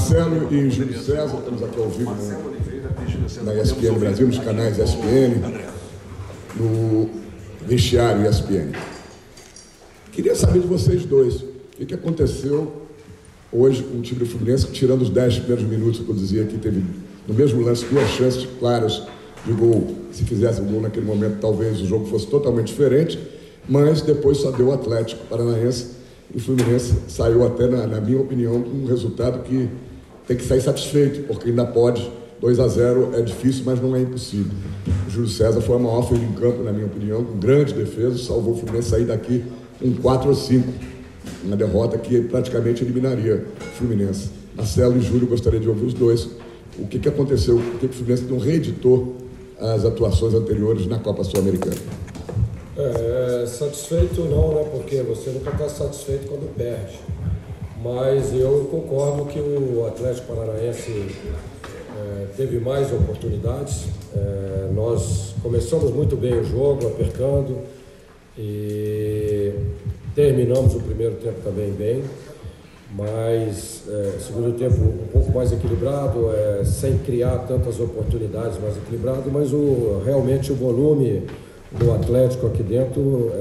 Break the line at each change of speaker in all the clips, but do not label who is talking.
Marcelo e Júlio César, estamos aqui ao vivo na ESPN Brasil, nos canais ESPN, no vestiário ESPN. Queria saber de vocês dois, o que aconteceu hoje com o time do Fluminense, tirando os 10 primeiros minutos que eu dizia que teve, no mesmo lance, 2 chances claras de gol. Se fizesse o gol naquele momento, talvez o jogo fosse totalmente diferente, mas depois só deu o Atlético Paranaense e o Fluminense saiu até, na minha opinião, com um resultado que tem que sair satisfeito, porque ainda pode. 2-0 é difícil, mas não é impossível. O Júlio César foi a maior figura em campo, na minha opinião, com grande defesa, salvou o Fluminense sair daqui com 4 ou 5, uma derrota que praticamente eliminaria o Fluminense. Marcelo e Júlio, gostaria de ouvir os dois. O que aconteceu? Por que o Fluminense não reeditou as atuações anteriores na Copa Sul-Americana?
Satisfeito não, né? Porque você nunca está satisfeito quando perde. Mas eu concordo que o Atlético Paranaense teve mais oportunidades. Nós começamos muito bem o jogo, apertando, e terminamos o primeiro tempo também bem, mas segundo tempo um pouco mais equilibrado, sem criar tantas oportunidades, mais equilibrado, mas realmente o volume do Atlético aqui dentro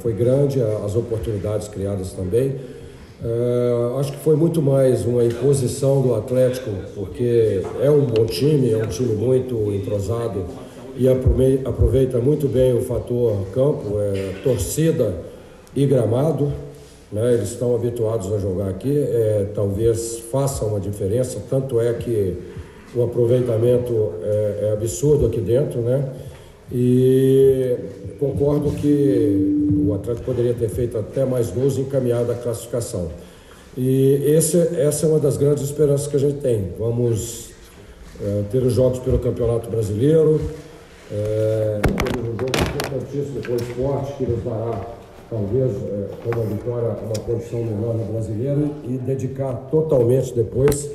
foi grande, as oportunidades criadas também. Acho que foi muito mais uma imposição do Atlético, porque é um bom time, é um time muito entrosado e aproveita muito bem o fator campo, torcida e gramado, né? Eles estão habituados a jogar aqui, talvez faça uma diferença, tanto é que o aproveitamento é absurdo aqui dentro, né? E concordo que o Atlético poderia ter feito até mais gols e encaminhado a classificação. E essa é uma das grandes esperanças que a gente tem. Vamos ter os jogos pelo Campeonato Brasileiro, temos um jogo importantíssimo com o Sport, que nos dará, talvez, com uma vitória, uma posição melhor no Brasileiro, e dedicar totalmente depois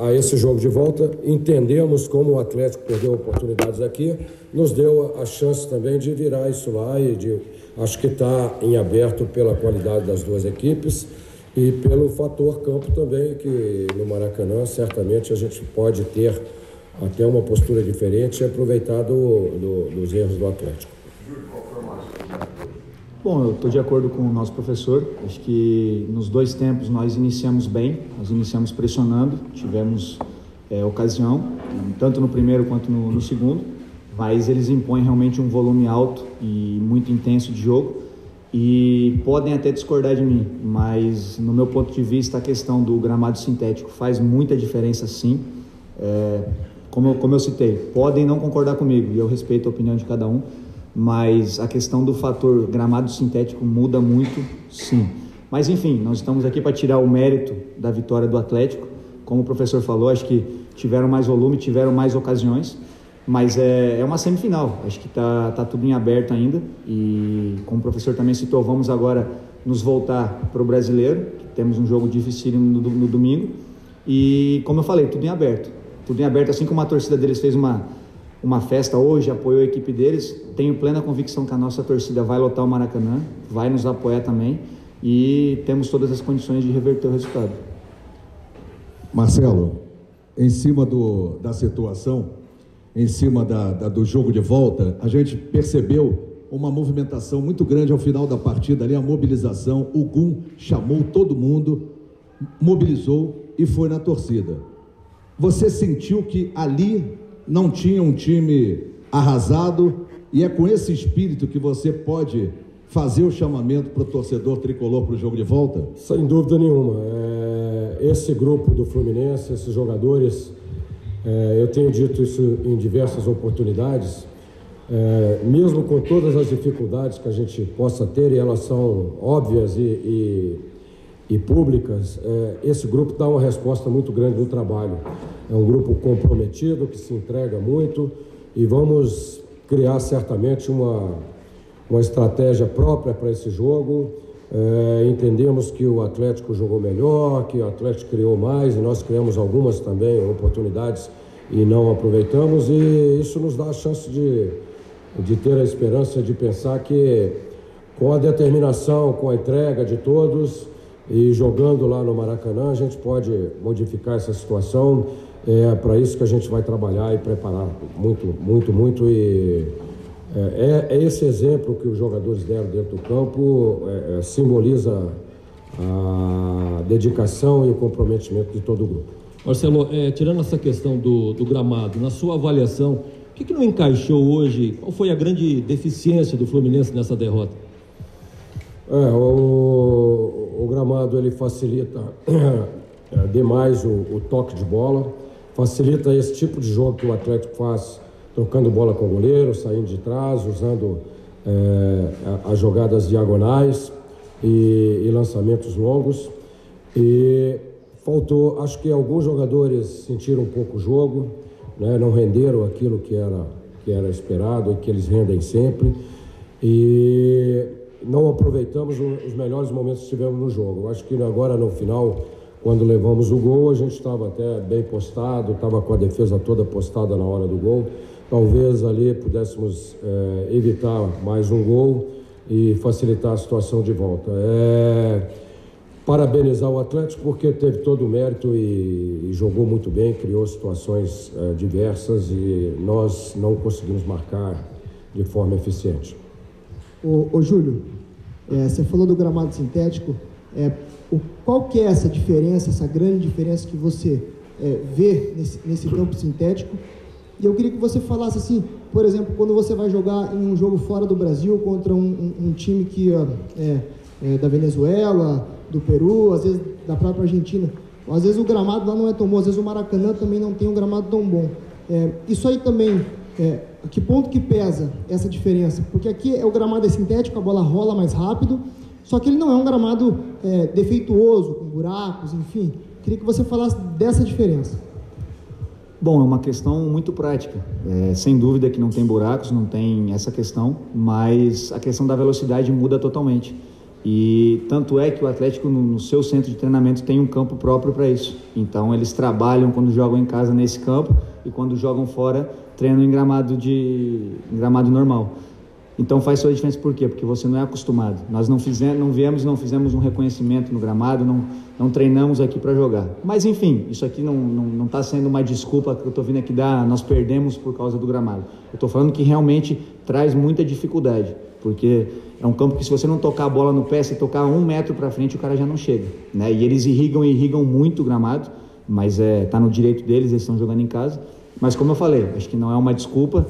a esse jogo de volta. Entendemos como o Atlético perdeu oportunidades aqui, nos deu a chance também de virar isso lá, e acho que está em aberto pela qualidade das duas equipes e pelo fator campo também, que no Maracanã certamente a gente pode ter até uma postura diferente e aproveitar dos erros do Atlético.
Bom, eu estou de acordo com o nosso professor. Acho que nos 2 tempos nós iniciamos bem, nós iniciamos pressionando, tivemos ocasião, tanto no primeiro quanto no segundo, mas eles impõem realmente um volume alto e muito intenso de jogo, e podem até discordar de mim, mas no meu ponto de vista a questão do gramado sintético faz muita diferença, sim. Como eu citei, podem não concordar comigo, e eu respeito a opinião de cada um, mas a questão do fator gramado sintético muda muito, sim. Mas enfim, nós estamos aqui para tirar o mérito da vitória do Atlético. Como o professor falou, acho que tiveram mais volume, tiveram mais ocasiões, mas é uma semifinal, acho que tá tudo em aberto ainda, e como o professor também citou, vamos agora nos voltar para o Brasileiro, que temos um jogo dificílimo no domingo, e como eu falei, tudo em aberto, assim como a torcida deles fez uma festa hoje, apoiou a equipe deles, tenho plena convicção que a nossa torcida vai lotar o Maracanã, vai nos apoiar também, e temos todas as condições de reverter o resultado.
Marcelo, em cima da situação, em cima do jogo de volta, a gente percebeu uma movimentação muito grande ao final da partida, ali a mobilização, o Gum chamou todo mundo, mobilizou e foi na torcida. Você sentiu que ali não tinha um time arrasado, e é com esse espírito que você pode fazer o chamamento para o torcedor tricolor para o jogo de volta?
Sem dúvida nenhuma. Esse grupo do Fluminense, esses jogadores, eu tenho dito isso em diversas oportunidades, mesmo com todas as dificuldades que a gente possa ter, e elas são óbvias e públicas, esse grupo dá uma resposta muito grande no trabalho. É um grupo comprometido, que se entrega muito, e vamos criar certamente uma estratégia própria para esse jogo. Entendemos que o Atlético jogou melhor, que o Atlético criou mais, e nós criamos algumas também oportunidades e não aproveitamos, e isso nos dá a chance de ter a esperança de pensar que, com a determinação, com a entrega de todos, E jogando lá no Maracanã, a gente pode modificar essa situação. É para isso que a gente vai trabalhar e preparar muito. E é esse exemplo que os jogadores deram dentro do campo, simboliza a dedicação e o comprometimento de todo o grupo.
Marcelo, tirando essa questão do gramado, na sua avaliação, o que não encaixou hoje? Qual foi a grande deficiência do Fluminense nessa derrota?
O gramado ele facilita demais o toque de bola, facilita esse tipo de jogo que o Atlético faz, trocando bola com o goleiro, saindo de trás, usando as jogadas diagonais e lançamentos longos. E faltou, acho que alguns jogadores sentiram um pouco o jogo, né? Não renderam aquilo que era esperado e que eles rendem sempre. E não aproveitamos os melhores momentos que tivemos no jogo. Acho que agora no final, quando levamos o gol, a gente estava até bem postado, estava com a defesa toda postada na hora do gol. Talvez ali pudéssemos evitar mais um gol e facilitar a situação de volta. Parabenizar o Atlético porque teve todo o mérito e jogou muito bem, criou situações diversas e nós não conseguimos marcar de forma eficiente.
Ô Júlio, você falou do gramado sintético, qual que é essa diferença, essa grande diferença que você vê nesse campo sintético? E eu queria que você falasse assim, por exemplo, quando você vai jogar em um jogo fora do Brasil contra um time que da Venezuela, do Peru, às vezes da própria Argentina, às vezes o gramado lá não é tão bom, às vezes o Maracanã também não tem um gramado tão bom. Isso aí também, a que ponto que pesa essa diferença? Porque aqui o gramado é sintético, a bola rola mais rápido, só que ele não é um gramado defeituoso, com buracos, enfim. Queria que você falasse dessa diferença.
Bom, é uma questão muito prática. Sem dúvida que não tem buracos, não tem essa questão, mas a questão da velocidade muda totalmente. E tanto é que o Atlético, no seu centro de treinamento, tem um campo próprio para isso. Então, eles trabalham quando jogam em casa nesse campo e quando jogam fora, treinam em gramado normal. Então, faz toda a diferença. Por quê? Porque você não é acostumado. Nós não fizemos um reconhecimento no gramado, não treinamos aqui para jogar. Mas, enfim, isso aqui não está sendo uma desculpa que eu estou vindo aqui dar, nós perdemos por causa do gramado. Eu estou falando que realmente traz muita dificuldade, porque é um campo que se você não tocar a bola no pé, se tocar 1 metro para frente, o cara já não chega, né? E eles irrigam muito o gramado, mas está no direito deles, eles estão jogando em casa. Mas como eu falei, acho que não é uma desculpa,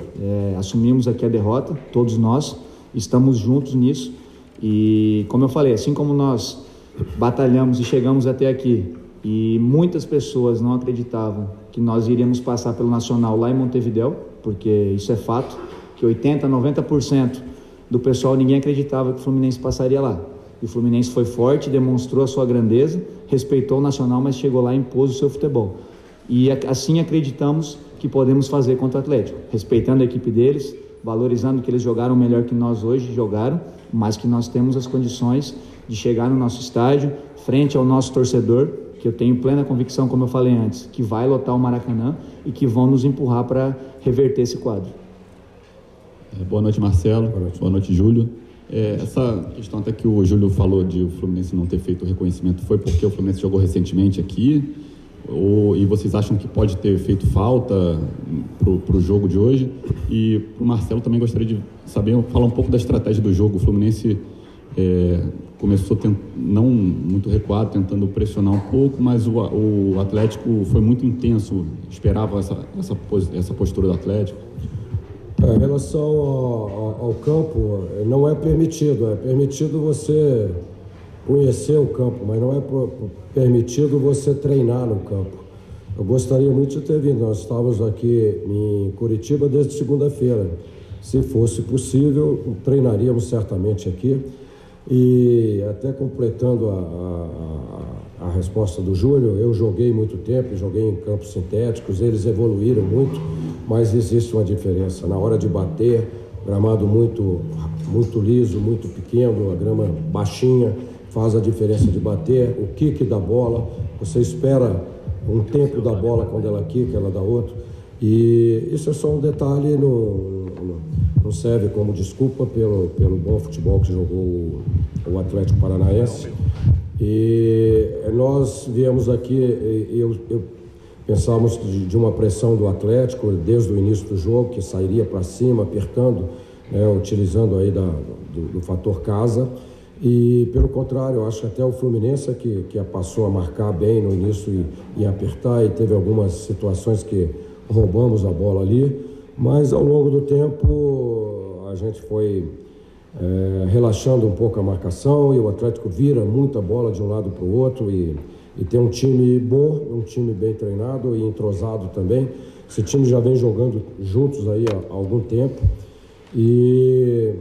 assumimos aqui a derrota, todos nós, estamos juntos nisso. E como eu falei, assim como nós batalhamos e chegamos até aqui, e muitas pessoas não acreditavam que nós iríamos passar pelo Nacional lá em Montevidéu, porque isso é fato, que 80%, 90% do pessoal, ninguém acreditava que o Fluminense passaria lá. E o Fluminense foi forte, demonstrou a sua grandeza, respeitou o Nacional, mas chegou lá e impôs o seu futebol. E assim acreditamos que podemos fazer contra o Atlético, respeitando a equipe deles, valorizando que eles jogaram melhor que nós hoje jogaram, mas que nós temos as condições de chegar no nosso estádio, frente ao nosso torcedor, que eu tenho plena convicção, como eu falei antes, que vai lotar o Maracanã e que vão nos empurrar para reverter esse quadro.
Boa noite, Marcelo. Boa noite, Júlio. Essa questão até que o Júlio falou de o Fluminense não ter feito o reconhecimento foi porque o Fluminense jogou recentemente aqui? E vocês acham que pode ter feito falta para o jogo de hoje? E para o Marcelo também gostaria de falar um pouco da estratégia do jogo. O Fluminense começou não muito recuado, tentando pressionar um pouco, mas o Atlético foi muito intenso. Esperava essa postura do Atlético?
Em relação ao campo, não é permitido. É permitido você conhecer o campo, mas não é permitido você treinar no campo. Eu gostaria muito de ter vindo. Nós estávamos aqui em Curitiba desde segunda-feira. Se fosse possível, treinaríamos certamente aqui. E até completando a resposta do Júlio, eu joguei muito tempo, joguei em campos sintéticos, eles evoluíram muito, mas existe uma diferença. Na hora de bater, gramado muito liso, muito pequeno, a grama baixinha, faz a diferença de bater, o kick da bola, você espera um tempo da bola quando ela quica, ela dá outro, e isso é só um detalhe, não serve como desculpa pelo bom futebol que jogou o Atlético Paranaense. E nós viemos aqui, pensávamos de uma pressão do Atlético desde o início do jogo, que sairia para cima, apertando, né, utilizando aí do fator casa. E pelo contrário, eu acho que até o Fluminense que passou a marcar bem no início e apertar, e teve algumas situações que roubamos a bola ali, mas ao longo do tempo a gente foi relaxando um pouco a marcação, e o Atlético vira muita bola de um lado para o outro, e tem um time bom, um time bem treinado e entrosado também. Esse time já vem jogando juntos aí há algum tempo e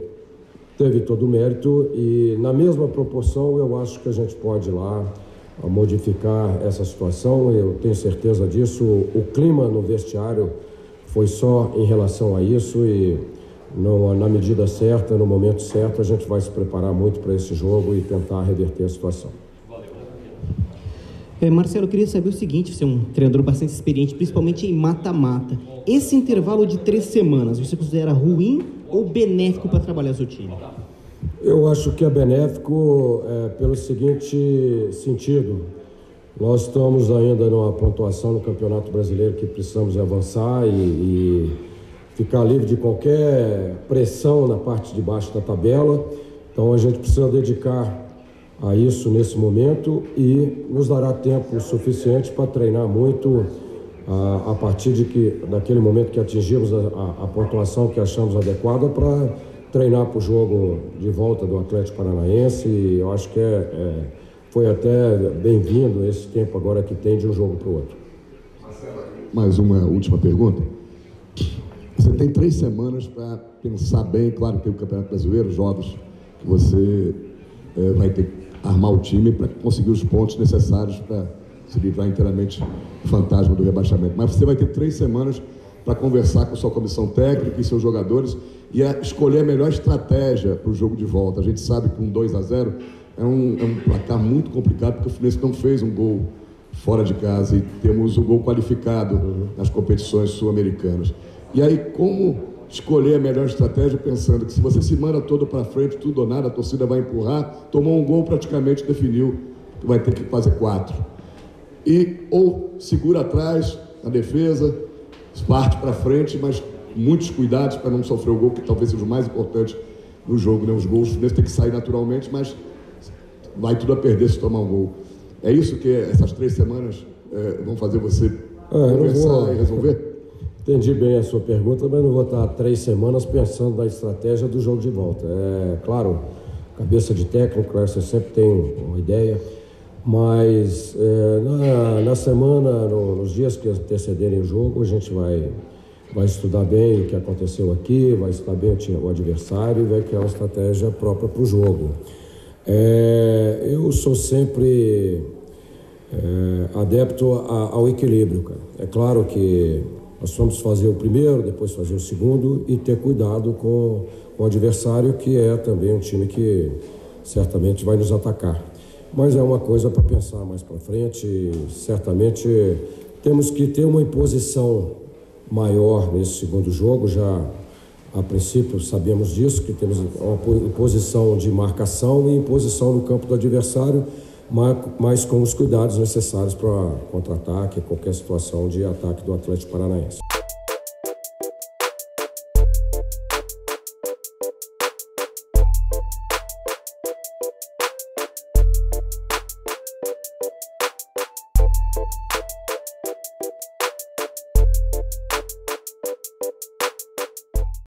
teve todo o mérito, e na mesma proporção eu acho que a gente pode ir lá modificar essa situação. Eu tenho certeza disso. O clima no vestiário foi só em relação a isso, e na medida certa, no momento certo, a gente vai se preparar muito para esse jogo e tentar reverter a situação.
Marcelo, eu queria saber o seguinte: você é um treinador bastante experiente, principalmente em mata-mata. Esse intervalo de 3 semanas, você considera ruim ou benéfico para trabalhar seu time?
Eu acho que é benéfico pelo seguinte sentido: nós estamos ainda numa pontuação no Campeonato Brasileiro que precisamos avançar e ficar livre de qualquer pressão na parte de baixo da tabela. Então a gente precisa dedicar a isso nesse momento, e nos dará tempo suficiente para treinar muito a partir daquele momento que atingimos a pontuação que achamos adequada, para treinar para o jogo de volta do Atlético Paranaense. E eu acho que foi até bem-vindo esse tempo agora que tem de um jogo para o outro.
Mais uma última pergunta. Você tem 3 semanas para pensar bem. Claro que tem o Campeonato Brasileiro, jogos que você vai ter que armar o time para conseguir os pontos necessários para se livrar inteiramente do fantasma do rebaixamento. Mas você vai ter 3 semanas para conversar com sua comissão técnica e seus jogadores e escolher a melhor estratégia para o jogo de volta. A gente sabe que um 2-0 é um placar muito complicado, porque o Fluminense não fez um gol fora de casa e temos um gol qualificado nas competições sul-americanas. E aí, como escolher a melhor estratégia, pensando que se você se manda todo para frente, tudo ou nada, a torcida vai empurrar, tomou um gol, praticamente definiu que vai ter que fazer 4. Ou segura atrás, na defesa, parte para frente, mas muitos cuidados para não sofrer o gol, que talvez seja o mais importante no jogo, né? Os gols, o Fluminense tem que sair naturalmente, mas vai tudo a perder se tomar um gol. É isso que essas 3 semanas vão fazer você conversar e resolver?
Entendi bem a sua pergunta, mas não vou estar 3 semanas pensando na estratégia do jogo de volta. Claro, cabeça de técnico, você sempre tem uma ideia, mas na semana, nos dias que antecederem o jogo, a gente vai estudar bem o que aconteceu aqui, vai estudar bem o adversário e vai criar uma estratégia própria para o jogo. Eu sou sempre adepto ao equilíbrio, cara. É claro que nós vamos fazer o primeiro, depois fazer o segundo e ter cuidado com o adversário, que é também um time que certamente vai nos atacar. Mas é uma coisa para pensar mais para frente. Certamente temos que ter uma imposição maior nesse segundo jogo. Já a princípio sabemos disso, que temos uma imposição de marcação e imposição no campo do adversário, mas com os cuidados necessários para contra-ataque, qualquer situação de ataque do Atlético Paranaense.